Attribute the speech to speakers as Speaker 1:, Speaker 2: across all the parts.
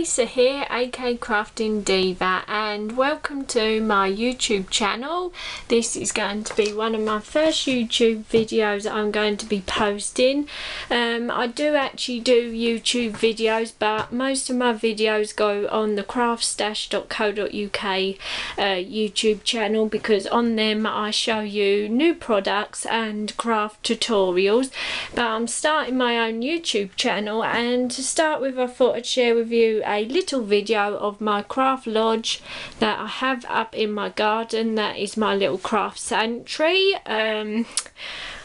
Speaker 1: Lisa here, aka Crafting Diva, and welcome to my YouTube channel. This is going to be one of my first YouTube videos I'm going to be posting. I do actually do YouTube videos, but most of my videos go on the craftstash.co.uk YouTube channel, because on them I show you new products and craft tutorials. But I'm starting my own YouTube channel, and to start with I thought I'd share with you a little video of my craft lodge that I have up in my garden. That is my little craft sanctuary.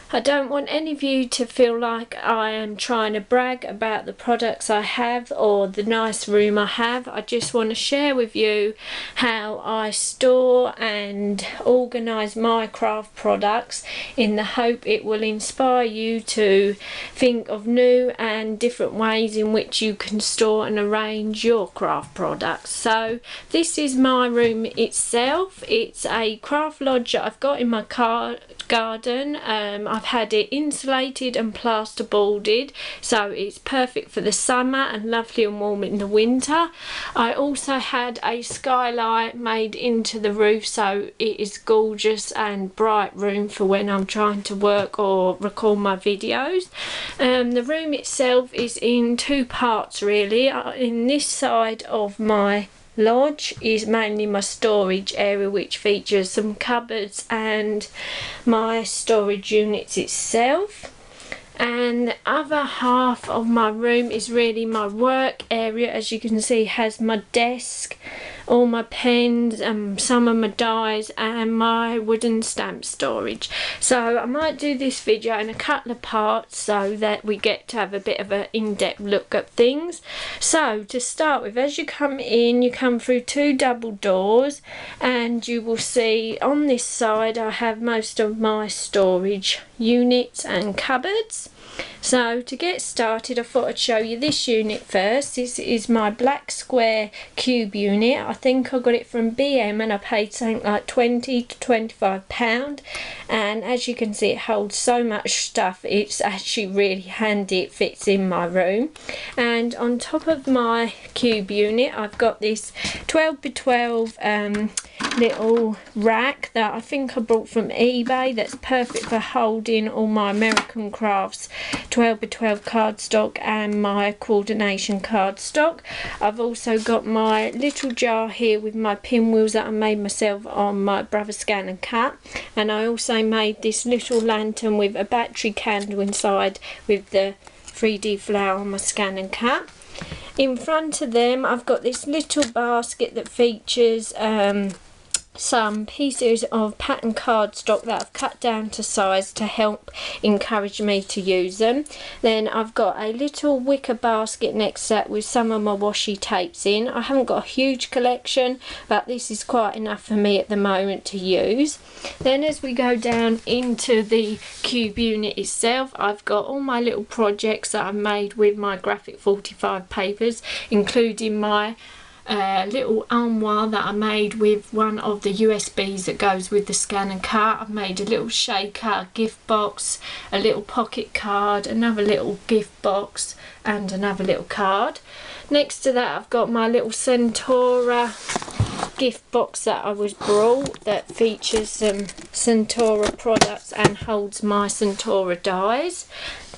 Speaker 1: I don't want any of you to feel like I am trying to brag about the products I have or the nice room I have. I just want to share with you how I store and organise my craft products, in the hope it will inspire you to think of new and different ways in which you can store and arrange your craft products. So this is my room itself. It's a craft lodge that I've got in my garden. I've had it insulated and plasterboarded, so it's perfect for the summer and lovely and warm in the winter. I also had a skylight made into the roof, so it is gorgeous and bright room for when I'm trying to work or record my videos. The room itself is in two parts really. In this side of my lodge is mainly my storage area, which features some cupboards and my storage units itself. And the other half of my room is really my work area. As you can see, has my desk, all my pens, some of my dies, and my wooden stamp storage. So I might do this video in a couple of parts so that we get to have a bit of an in-depth look at things. So to start with, as you come in, you come through two double doors, and you will see on this side I have most of my storage units and cupboards. So to get started, I thought I'd show you this unit first. This is my black square cube unit. I think I got it from BM and I paid something like £20 to £25, and as you can see it holds so much stuff. It's actually really handy, it fits in my room. And on top of my cube unit I've got this 12 by 12 little rack that I think I bought from eBay, that's perfect for holding all my American Crafts 12 by 12 cardstock and my coordination cardstock. I've also got my little jar here with my pinwheels that I made myself on my Brother Scan and Cut, and I also made this little lantern with a battery candle inside with the 3D flower on my Scan and Cut. In front of them I've got this little basket that features some pieces of pattern cardstock that I've cut down to size to help encourage me to use them. Then I've got a little wicker basket next to that with some of my washi tapes in. I haven't got a huge collection, but this is quite enough for me at the moment to use. Then as we go down into the cube unit itself, I've got all my little projects that I've made with my graphic 45 papers, including my little armoire that I made with one of the USBs that goes with the Scan and Cut. I've made a little shaker, a gift box, a little pocket card, another little gift box, and another little card. Next to that I've got my little Centaura gift box that I was brought, that features some Centaura products and holds my Centaura dies.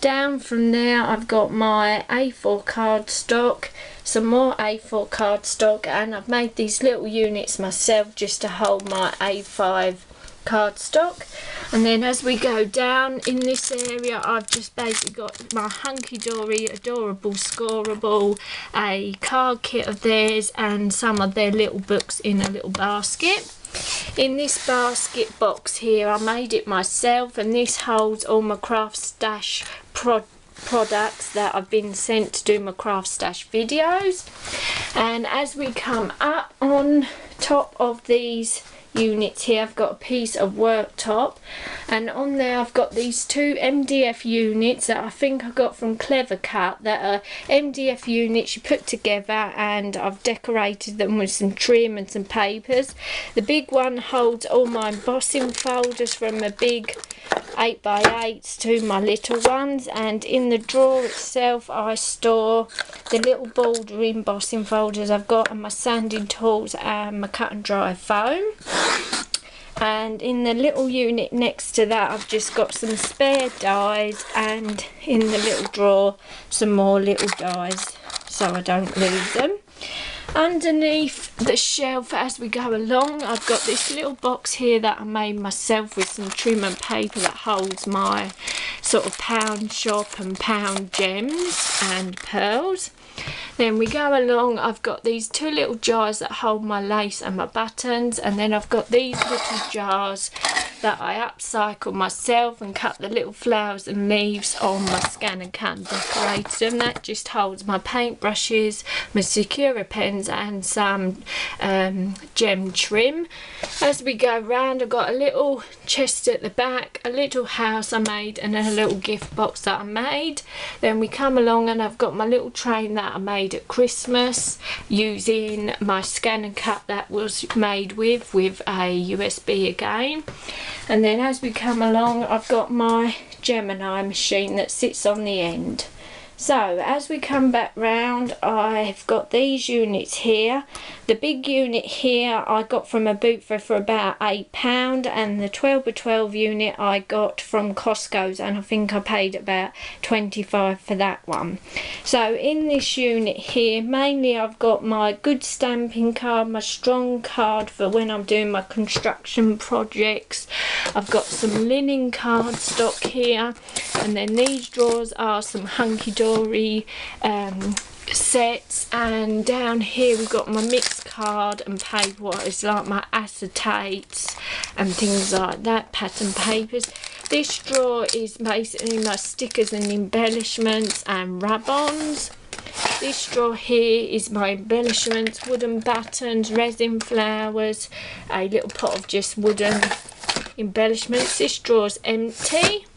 Speaker 1: Down from there I've got my A4 cardstock, some more A4 cardstock, and I've made these little units myself just to hold my A5 cardstock. And then as we go down in this area I've just basically got my hunky-dory adorable scoreable, a card kit of theirs, and some of their little books in a little basket. In this basket box here I made it myself, and this holds all my Craft Stash products that I've been sent to do my Craft Stash videos. And as we come up on top of these units here, I've got a piece of worktop, and on there I've got these two MDF units that I think I got from Clever Cut, that are MDF units you put together, and I've decorated them with some trim and some papers. The big one holds all my embossing folders from a big 8x8s to my little ones, and in the drawer itself I store the little border embossing folders I've got, and my sanding tools and my cut and dry foam. And in the little unit next to that I've just got some spare dies, and in the little drawer some more little dies so I don't lose them. Underneath the shelf as we go along I've got this little box here that I made myself with some trim and paper that holds my sort of pound shop and pound gems and pearls. Then we go along, I've got these two little jars that hold my lace and my buttons, and then I've got these little jars that I upcycle myself and cut the little flowers and leaves on my scan and cut and decorate them. That just holds my paintbrushes, my Secura pens and some gem trim. As we go round I've got a little chest at the back, a little house I made, and then a little gift box that I made. Then we come along and I've got my little train that I made at Christmas using my scan and cut that was made with a USB again. And then as we come along I've got my Gemini machine that sits on the end. So as we come back round I've got these units here. The big unit here I got from a boot for about £8, and the 12x12 unit I got from Costco's, and I think I paid about £25 for that one. So in this unit here mainly I've got my good stamping card, my strong card for when I'm doing my construction projects. I've got some linen cardstock here, and then these drawers are some hunky-dory sets, and down here we've got my mixed card and paper, what is like my acetates and things like that, pattern papers. This drawer is basically my stickers and embellishments and rub-ons. This drawer here is my embellishments, wooden buttons, resin flowers, a little pot of just wooden embellishments. This drawer's empty.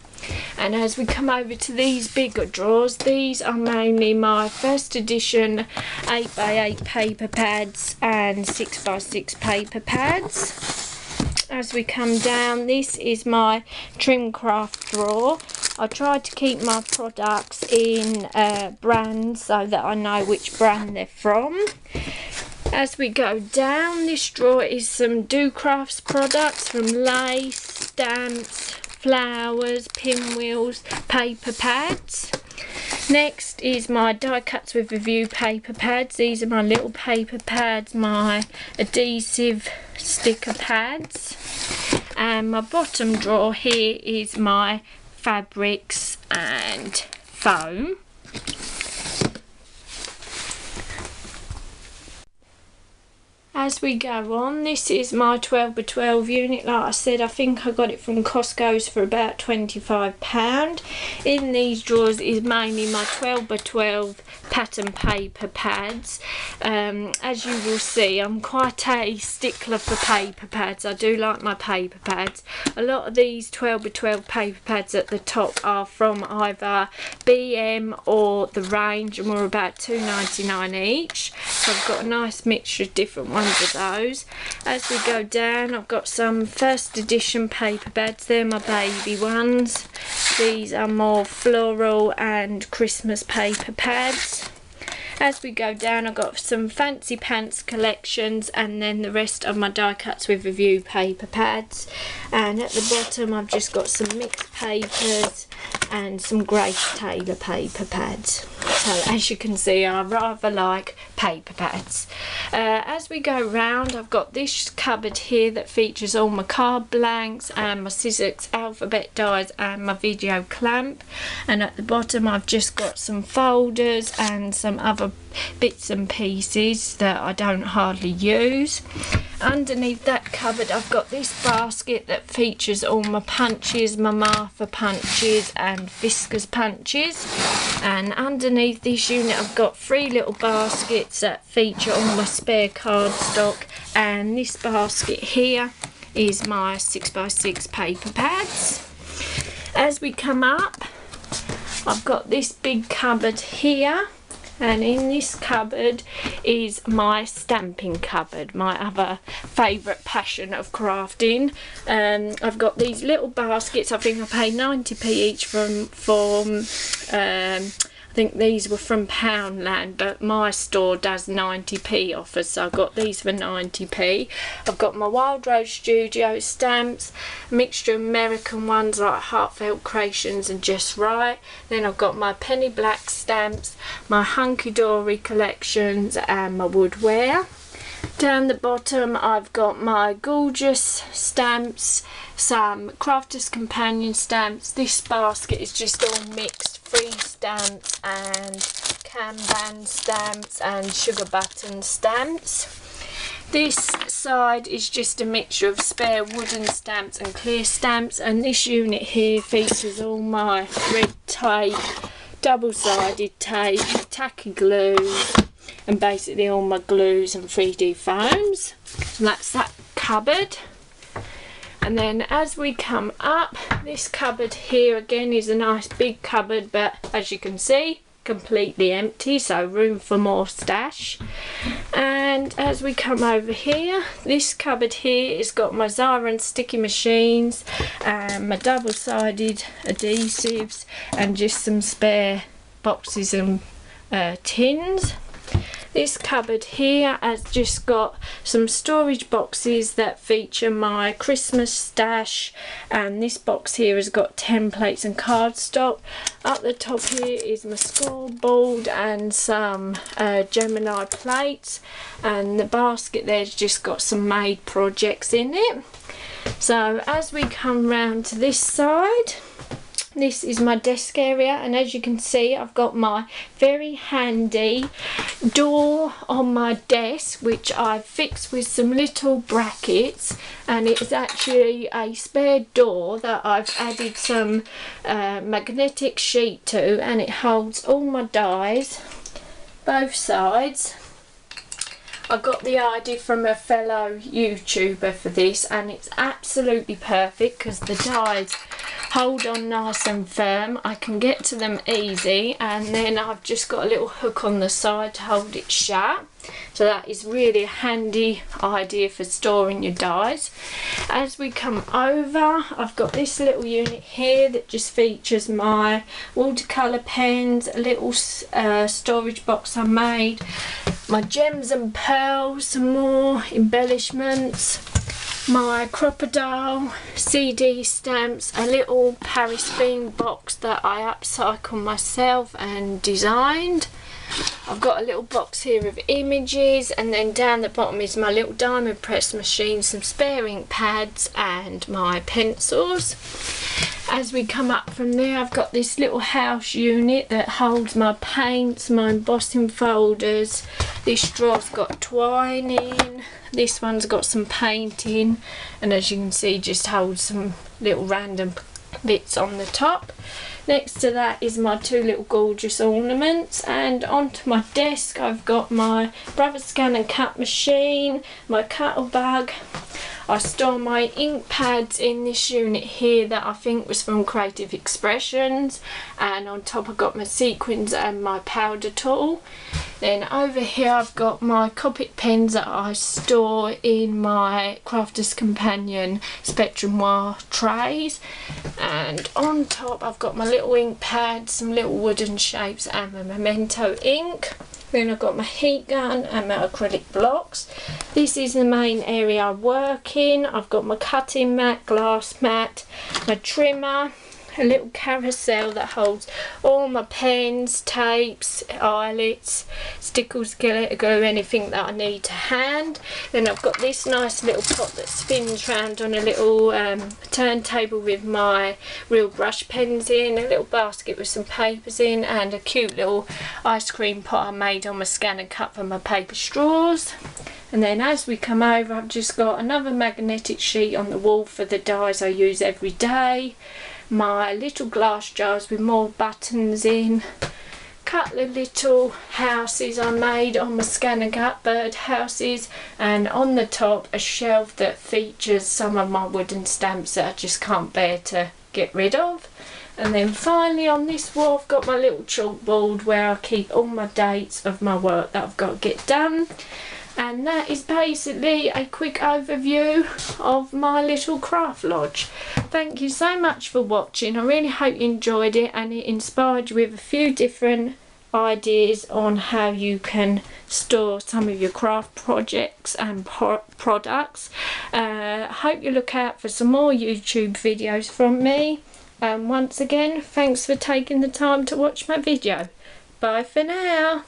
Speaker 1: And as we come over to these bigger drawers, these are mainly my first edition 8x8 paper pads and 6x6 paper pads. As we come down, this is my trim craft drawer. I try to keep my products in brands so that I know which brand they're from. As we go down, this drawer is some Do Crafts products from lace, stamps, flowers, pinwheels, paper pads. Next is my die cuts with review paper pads. These are my little paper pads, my adhesive sticker pads. And my bottom drawer here is my fabrics and foam. As we go on, this is my 12x12 unit. Like I said, I think I got it from Costco's for about £25. In these drawers is mainly my 12x12 pattern paper pads. As you will see, I'm quite a stickler for paper pads. I do like my paper pads. A lot of these 12x12 paper pads at the top are from either BM or The Range, and were about £2.99 each. So I've got a nice mixture of different ones of those. As we go down, I've got some first edition paper pads. They're my baby ones. These are more floral and Christmas paper pads. As we go down, I've got some Fancy Pants collections, and then the rest of my die cuts with review paper pads. And at the bottom I've just got some mixed papers and some Grace Taylor paper pads. So as you can see, I rather like paper pads. As we go round, I've got this cupboard here that features all my card blanks and my Sizzix alphabet dies and my video clamp. And at the bottom I've just got some folders and some other bits and pieces that I don't hardly use. Underneath that cupboard I've got this basket that features all my punches, my Martha punches and Fiskars punches. And underneath this unit I've got 3 little baskets that feature all my spare cardstock, and this basket here is my 6x6 paper pads. As we come up, I've got this big cupboard here, and in this cupboard is my stamping cupboard, my other favourite passion of crafting. I've got these little baskets. I think I paid 90p each from I think these were from Poundland, but my store does 90p offers, so I got these for 90p. I've got my Wild Rose Studio stamps, a mixture of American ones like Heartfelt Creations and Just Right. Then I've got my Penny Black stamps, my Hunky Dory collections and my woodware. Down the bottom I've got my gorgeous stamps, some Crafter's Companion stamps. This basket is just all mixed free stamps and Kanban stamps and sugar button stamps. This side is just a mixture of spare wooden stamps and clear stamps, and this unit here features all my red tape, double-sided tape, tacky glue, and basically all my glues and 3D foams. And that's that cupboard. And then as we come up, this cupboard here again is a nice big cupboard, but as you can see, completely empty, so room for more stash. And as we come over here, this cupboard here has got my Xyron sticky machines and my double-sided adhesives and just some spare boxes and tins. This cupboard here has just got some storage boxes that feature my Christmas stash, and this box here has got templates and cardstock. Up the top here is my scoreboard and some Gemini plates, and the basket there's just got some made projects in it. So as we come round to this side, this is my desk area, and as you can see I've got my very handy door on my desk which I've fixed with some little brackets, and it's actually a spare door that I've added some magnetic sheet to, and it holds all my dies, both sides. I got the idea from a fellow YouTuber for this, and it's absolutely perfect because the dies hold on nice and firm. I can get to them easy, and then I've just got a little hook on the side to hold it shut. So that is really a handy idea for storing your dies. As we come over, I've got this little unit here that just features my watercolour pens, a little storage box I made, my gems and pearls, some more embellishments, my crocodile CD stamps, a little Paris themed box that I upcycled myself and designed. I've got a little box here of images, and then down the bottom is my little diamond press machine, some spare ink pads and my pencils. As we come up from there, I've got this little house unit that holds my paints, my embossing folders. This drawer's got twine in, this one's got some painting, and as you can see just holds some little random bits on the top. Next to that is my two little gorgeous ornaments, and onto my desk I've got my Brother Scan and Cut machine, my Cuttlebug. I store my ink pads in this unit here that I think was from Creative Expressions, and on top I've got my sequins and my powder tool. Then over here I've got my Copic pens that I store in my Crafter's Companion Spectrum Noir trays, and on top I've got my little ink pads, some little wooden shapes and my Memento ink. Then I've got my heat gun and my acrylic blocks. This is the main area I work in. I've got my cutting mat, glass mat, my trimmer, a little carousel that holds all my pens, tapes, eyelets, stickles, glitter glue, anything that I need to hand. Then I've got this nice little pot that spins round on a little turntable with my real brush pens in, a little basket with some papers in, and a cute little ice cream pot I made on my Scan and Cut for my paper straws. And then as we come over, I've just got another magnetic sheet on the wall for the dies I use every day, my little glass jars with more buttons in, couple of little houses I made on my Scan and Cut bird houses, and on the top a shelf that features some of my wooden stamps that I just can't bear to get rid of. And then finally on this wall I've got my little chalkboard where I keep all my dates of my work that I've got to get done. And that is basically a quick overview of my little craft lodge. Thank you so much for watching. I really hope you enjoyed it and it inspired you with a few different ideas on how you can store some of your craft projects and products. Hope you look out for some more YouTube videos from me. And once again, thanks for taking the time to watch my video. Bye for now.